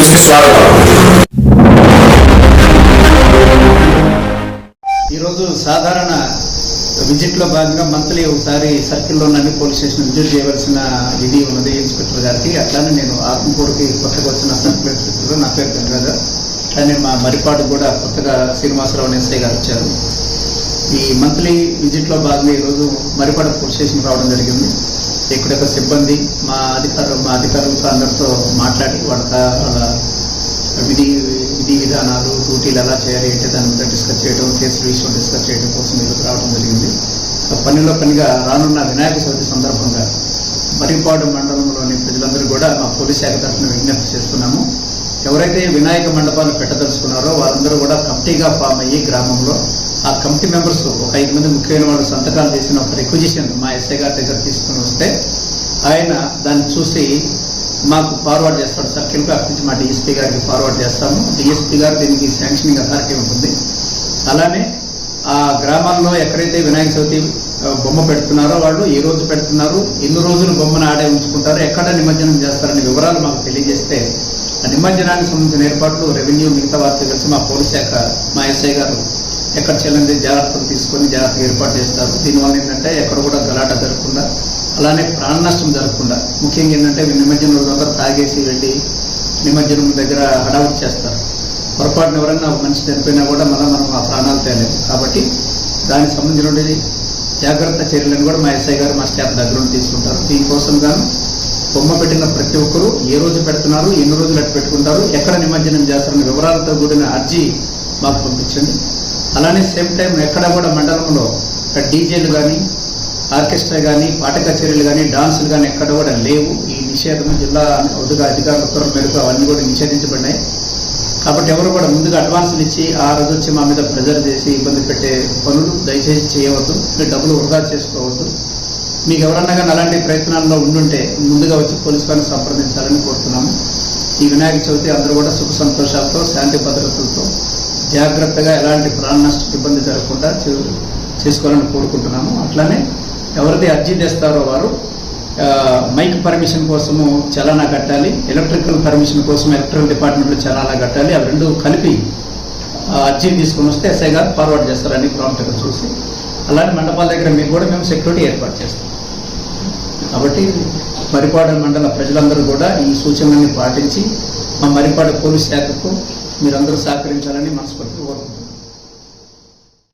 న్యూస్కి స్వాగతం. ఈరోజు సాధారణ విజిట్ లో భాగంగా మంత్లీ ఒకసారి సర్కిల్లో అన్ని పోలీస్ స్టేషన్ విజిట్ చేయవలసిన విధి ఉన్నది ఇన్స్పెక్టర్ గారికి. అట్లానే నేను ఆత్మకూరుకి కొత్తగా వచ్చిన సర్కిల్ ఇన్స్పెక్టర్, నా పేరు గంగాధర్. అట్లానే మా మరిపాడు కూడా కొత్తగా శ్రీనివాసరావు ఎస్ఐ గారు వచ్చారు. ఈ మంత్లీ విజిట్ లో భాగంగా ఈరోజు మరిపాడు పోలీస్ స్టేషన్ రావడం జరిగింది. ఇక్కడ సిబ్బంది మా అధికారులతో అందరితో మాట్లాడి వాళ్ళ విధి విధానాలు, డ్యూటీలు ఎలా చేయాలి అంటే దాని మీద డిస్కస్ చేయడం, కేసుల విషయం డిస్కస్ చేయడం కోసం ఈరోజు రావడం జరిగింది. పనిగా రానున్న వినాయక చవితి సందర్భంగా మరిపాడు మండలంలోని ప్రజలందరూ కూడా మా పోలీస్ శాఖ తరఫున విజ్ఞప్తి చేస్తున్నాము. ఎవరైతే వినాయక మండపాలు పెట్టదలుచుకున్నారో వారందరూ కూడా కమిటీగా ఫామ్ అయ్యి గ్రామంలో ఆ కమిటీ మెంబర్స్ ఒక 5 మంది ముఖ్యమైన వాళ్ళు సంతకాలు చేసిన ఒక రిక్వజిషన్ మా ఎస్ఐ గారి దగ్గర తీసుకుని వస్తే ఆయన దాన్ని చూసి మాకు ఫార్వర్డ్ చేస్తాడు సర్కిల్కి. అక్కడి నుంచి మా డిఎస్పీ గారికి ఫార్వర్డ్ చేస్తాము. డిఎస్పీ గారు దీనికి శాంక్షనింగ్ అథారిటీ ఉంటుంది. అలానే ఆ గ్రామాల్లో ఎక్కడైతే వినాయక చవితి బొమ్మ పెడుతున్నారో వాళ్ళు ఏ రోజు పెడుతున్నారు, ఎన్ని రోజులు బొమ్మను ఆడే ఉంచుకుంటారో, ఎక్కడ నిమజ్జనం చేస్తారనే వివరాలు మాకు తెలియజేస్తే ఆ నిమజ్జనానికి సంబంధించిన ఏర్పాట్లు రెవెన్యూ మిగతా వారితో కలిసి మా పోలీస్ శాఖ మా ఎస్ఐ గారు ఎక్కడ చెల్లింది జాగ్రత్తలు తీసుకొని జాగ్రత్తగా ఏర్పాటు చేస్తారు. దీనివల్ల ఏంటంటే ఎక్కడ కూడా గలాట జరగకుండా, అలానే ప్రాణ నష్టం జరగకుండా, ముఖ్యంగా ఏంటంటే నిమజ్జనం రోజంతా తాగేసి వెళ్ళి నిమజ్జనం దగ్గర హడావుడి చేస్తారు. పొరపాటున ఎవరైనా మనిషి చనిపోయినా కూడా మనం ఆ ప్రాణాలు తేలేదు. కాబట్టి దానికి సంబంధించిన జాగ్రత్త చర్యలను కూడా మా ఎస్ఐ గారు మా స్టాఫ్ దగ్గర తీసుకుంటారు. దీనికోసం గాను బొమ్మ పెట్టిన ప్రతి ఒక్కరూ ఏ రోజు పెడుతున్నారు, ఎన్ని రోజులు అట్టు పెట్టుకుంటారు, ఎక్కడ నిమజ్జనం చేస్తారన్న వివరాలతో కూడిన అర్జీ మాకు పంపించండి. అలానే సేమ్ టైం ఎక్కడ కూడా మండలంలో డీజేలు కానీ, ఆర్కెస్ట్రా కానీ, పాట కచేరీలు కానీ, డాన్సులు కానీ ఎక్కడ కూడా లేవు. ఈ నిషేధం జిల్లా అధికారుల ఉత్తర్వుల మేరకు అవన్నీ కూడా నిషేధించబడినాయి. కాబట్టి ఎవరు కూడా ముందుగా అడ్వాన్సులు ఇచ్చి ఆ రోజు వచ్చి మా మీద ప్రెజర్ చేసి ఇబ్బంది పెట్టే పనులు దయచేసి చేయవద్దు. మీరు డబ్బులు వృధా చేసుకోవద్దు. మీకు ఎవరన్నా కానీ అలాంటి ప్రయత్నాల్లో ఉండుంటే ముందుగా వచ్చి పోలీసు వారిని సంప్రదించాలని కోరుతున్నాము. ఈ వినాయక చవితి అందరూ కూడా సుఖ సంతోషాలతో, శాంతి భద్రతలతో జాగ్రత్తగా ఎలాంటి ప్రాణ నష్టం ఇబ్బంది జరగకుండా చేసుకోవాలని కోరుకుంటున్నాము. అట్లానే ఎవరైతే అర్జీ తెస్తారో వారు మైక్ పర్మిషన్ కోసము చలానా కట్టాలి, ఎలక్ట్రికల్ పర్మిషన్ కోసం ఎలక్ట్రికల్ డిపార్ట్మెంట్లో చలానా కట్టాలి. అవి రెండు కలిపి అర్జీ తీసుకుని వస్తే ఎస్ఐ గారు ఫార్వర్డ్ చేస్తారని ప్రాంప్ట్గా చూసి. అలానే మండపాల దగ్గర మీకు కూడా మేము సెక్యూరిటీ ఏర్పాటు చేస్తాం. కాబట్టి మరిపాడు మండల ప్రజలందరూ కూడా ఈ సూచనల్ని పాటించి మా మరిపాడు పోలీస్ శాఖకు మీరందరూ సహకరించాలని మనస్ఫూర్తిగా కోరుకుంటున్నాం.